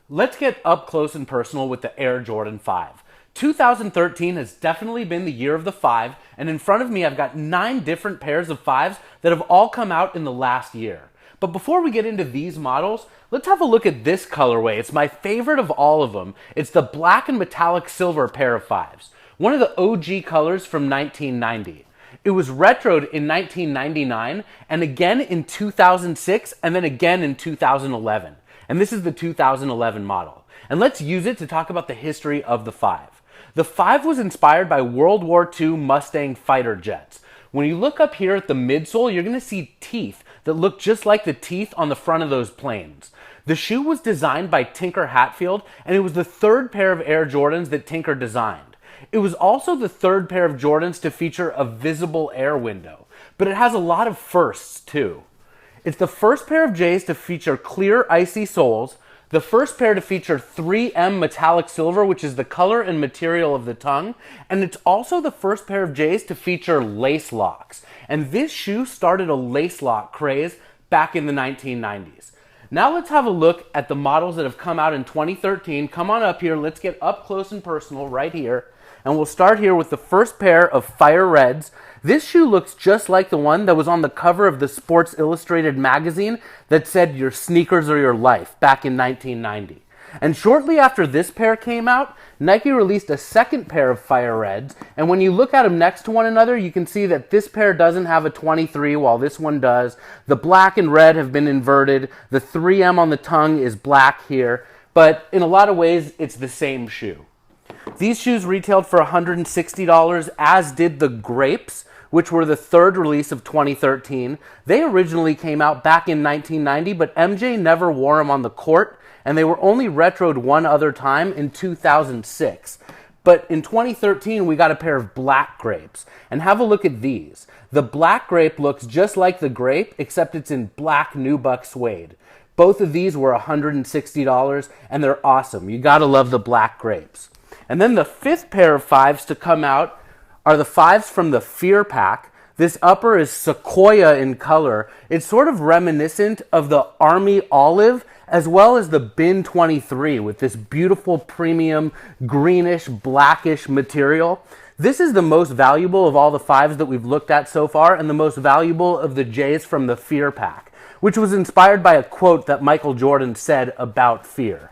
Let's get up close and personal with the Air Jordan 5. 2013 has definitely been the year of the 5, and in front of me I've got 9 different pairs of 5s that have all come out in the last year. But before we get into these models, let's have a look at this colorway. It's my favorite of all of them. It's the black and metallic silver pair of 5s, one of the OG colors from 1990. It was retroed in 1999, and again in 2006, and then again in 2011. And this is the 2011 model. And let's use it to talk about the history of the 5. The 5 was inspired by World War II Mustang fighter jets. When you look up here at the midsole, you're going to see teeth that look just like the teeth on the front of those planes. The shoe was designed by Tinker Hatfield, and it was the third pair of Air Jordans that Tinker designed. It was also the third pair of Jordans to feature a visible air window, but it has a lot of firsts too. It's the first pair of J's to feature clear, icy soles, the first pair to feature 3M metallic silver, which is the color and material of the tongue, and it's also the first pair of J's to feature lace locks. And this shoe started a lace lock craze back in the 1990s. Now let's have a look at the models that have come out in 2013. Come on up here, let's get up close and personal right here. And we'll start here with the first pair of Fire Reds. This shoe looks just like the one that was on the cover of the Sports Illustrated magazine that said "Your sneakers are your life" back in 1990. And shortly after this pair came out, Nike released a second pair of Fire Reds, and when you look at them next to one another, you can see that this pair doesn't have a 23 while this one does. The black and red have been inverted. The 3M on the tongue is black here, but in a lot of ways, it's the same shoe. These shoes retailed for $160, as did the Grapes, which were the third release of 2013. They originally came out back in 1990, but MJ never wore them on the court, and they were only retroed one other time in 2006. But in 2013, we got a pair of black Grapes. And have a look at these. The black Grape looks just like the Grape, except it's in black nubuck suede. Both of these were $160, and they're awesome. You gotta love the black Grapes. And then the fifth pair of 5s to come out are the 5s from the Fear Pack. This upper is sequoia in color. It's sort of reminiscent of the Army Olive as well as the Bin 23 with this beautiful premium greenish, blackish material. This is the most valuable of all the 5s that we've looked at so far and the most valuable of the J's from the Fear Pack, which was inspired by a quote that Michael Jordan said about fear.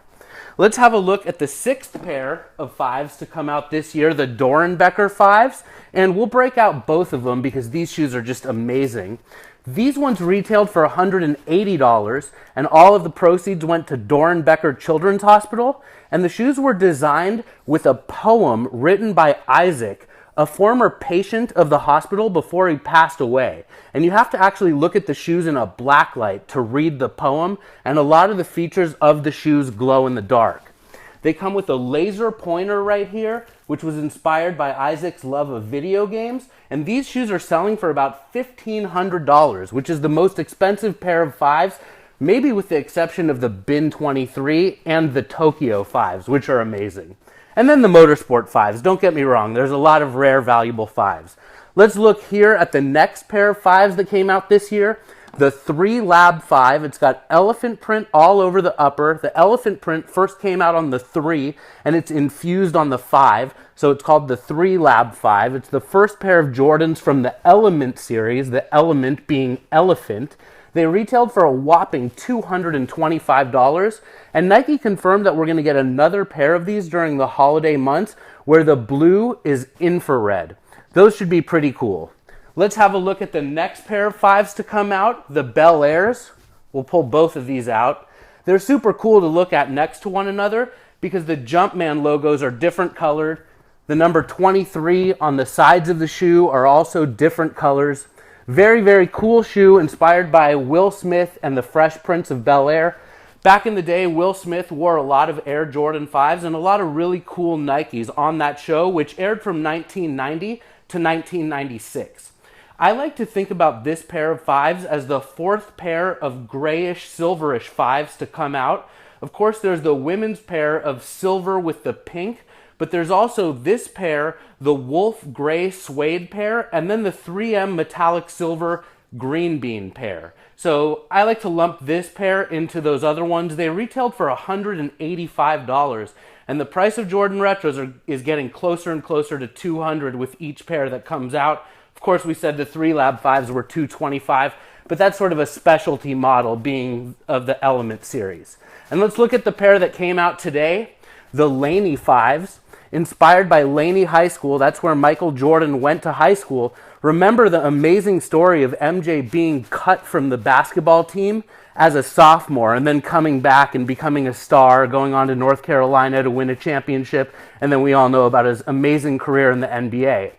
Let's have a look at the sixth pair of 5s to come out this year, the Dorenbecher 5s, and we'll break out both of them because these shoes are just amazing. These ones retailed for $180, and all of the proceeds went to Dorenbecher Children's Hospital, and the shoes were designed with a poem written by Isaac, a former patient of the hospital before he passed away. And you have to actually look at the shoes in a black light to read the poem, and a lot of the features of the shoes glow in the dark. They come with a laser pointer right here, which was inspired by Isaac's love of video games, and these shoes are selling for about $1,500, which is the most expensive pair of 5s, maybe with the exception of the Bin 23 and the Tokyo 5s, which are amazing. And then the Motorsport 5s. Don't get me wrong, there's a lot of rare, valuable 5s. Let's look here at the next pair of 5s that came out this year. The 3 Lab 5. It's got elephant print all over the upper. The elephant print first came out on the 3, and it's infused on the 5, so it's called the 3 Lab 5. It's the first pair of Jordans from the Element series, the Element being elephant. They retailed for a whopping $225, and Nike confirmed that we're going to get another pair of these during the holiday months where the blue is infrared. Those should be pretty cool. Let's have a look at the next pair of 5s to come out, the Bel Airs. We'll pull both of these out. They're super cool to look at next to one another because the Jumpman logos are different colored. The number 23 on the sides of the shoe are also different colors. Very, very cool shoe inspired by Will Smith and the Fresh Prince of Bel-Air. Back in the day, Will Smith wore a lot of Air Jordan 5s and a lot of really cool Nikes on that show, which aired from 1990 to 1996. I like to think about this pair of 5s as the fourth pair of grayish, silverish 5s to come out. Of course, there's the women's pair of silver with the pink, but there's also this pair, the Wolf Gray Suede pair, and then the 3M Metallic Silver Green Bean pair. So I like to lump this pair into those other ones. They retailed for $185, and the price of Jordan Retros is getting closer and closer to $200 with each pair that comes out. Of course, we said the 3 Lab 5s were $225, but that's sort of a specialty model being of the Element series. And let's look at the pair that came out today, the Laney 5s. Inspired by Laney High School, that's where Michael Jordan went to high school. Remember the amazing story of MJ being cut from the basketball team as a sophomore and then coming back and becoming a star, going on to North Carolina to win a championship, and then we all know about his amazing career in the NBA.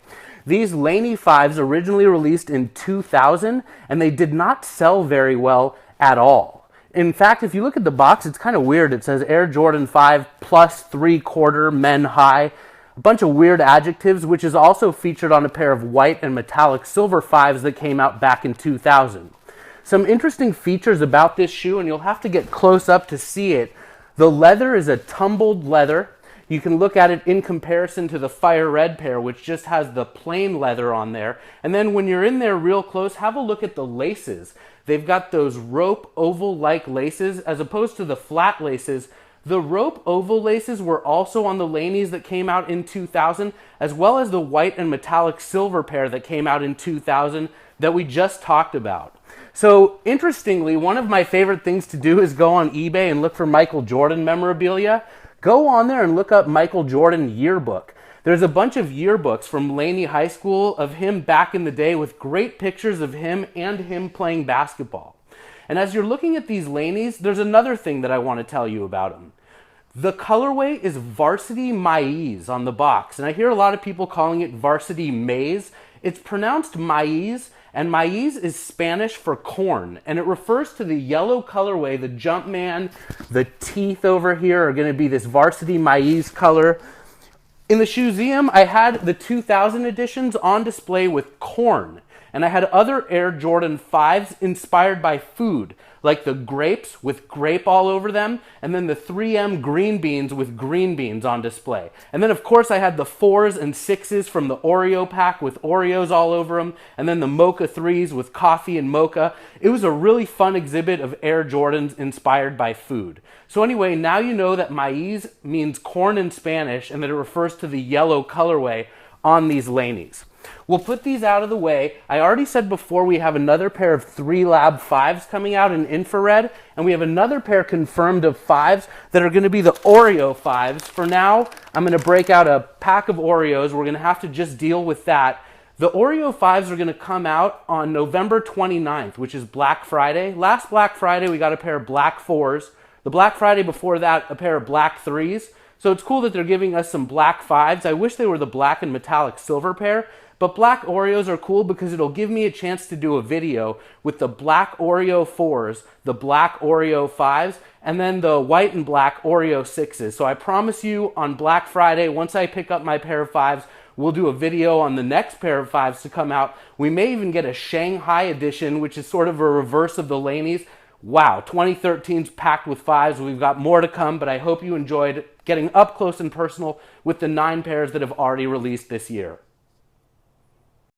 These Laney 5s originally released in 2000, and they did not sell very well at all. In fact, if you look at the box, it's kind of weird. It says Air Jordan 5 plus 3/4 men high. A bunch of weird adjectives, which is also featured on a pair of white and metallic silver 5s that came out back in 2000. Some interesting features about this shoe, and you'll have to get close up to see it. The leather is a tumbled leather. You can look at it in comparison to the Fire Red pair, which just has the plain leather on there. And then when you're in there real close, have a look at the laces. They've got those rope oval-like laces as opposed to the flat laces. The rope oval laces were also on the Laneys that came out in 2000, as well as the white and metallic silver pair that came out in 2000 that we just talked about. So interestingly, one of my favorite things to do is go on eBay and look for Michael Jordan memorabilia. Go on there and look up Michael Jordan yearbook. There's a bunch of yearbooks from Laney High School of him back in the day with great pictures of him and him playing basketball. And as you're looking at these Laneys, there's another thing that I want to tell you about them. The colorway is Varsity Maize on the box, and I hear a lot of people calling it Varsity Maize. It's pronounced Maize, and maize is Spanish for corn, and it refers to the yellow colorway. The Jumpman, the teeth over here are going to be this Varsity Maize color. In the ShoeZeum, I had the 2000 editions on display with corn, and I had other Air Jordan 5s inspired by food, like the grapes with grape all over them, and then the 3M green beans with green beans on display. And then, of course, I had the 4s and 6s from the Oreo pack with Oreos all over them, and then the Mocha 3s with coffee and mocha. It was a really fun exhibit of Air Jordans inspired by food. So anyway, now you know that maize means corn in Spanish and that it refers to the yellow colorway on these Laneys. We'll put these out of the way. I already said before we have another pair of 3 Lab 5s coming out in infrared, and we have another pair confirmed of 5s that are going to be the Oreo 5s. For now, I'm going to break out a pack of Oreos. We're going to have to just deal with that. The Oreo 5s are going to come out on November 29th, which is Black Friday. Last Black Friday, we got a pair of black 4s. The Black Friday before that, a pair of black 3s. So it's cool that they're giving us some black 5s. I wish they were the black and metallic silver pair. But black Oreos are cool because it'll give me a chance to do a video with the black Oreo 4s, the black Oreo 5s, and then the white and black Oreo 6s. So I promise you on Black Friday, once I pick up my pair of 5s, we'll do a video on the next pair of 5s to come out. We may even get a Shanghai edition, which is sort of a reverse of the Laneys. Wow, 2013's packed with 5s. We've got more to come, but I hope you enjoyed getting up close and personal with the 9 pairs that have already released this year.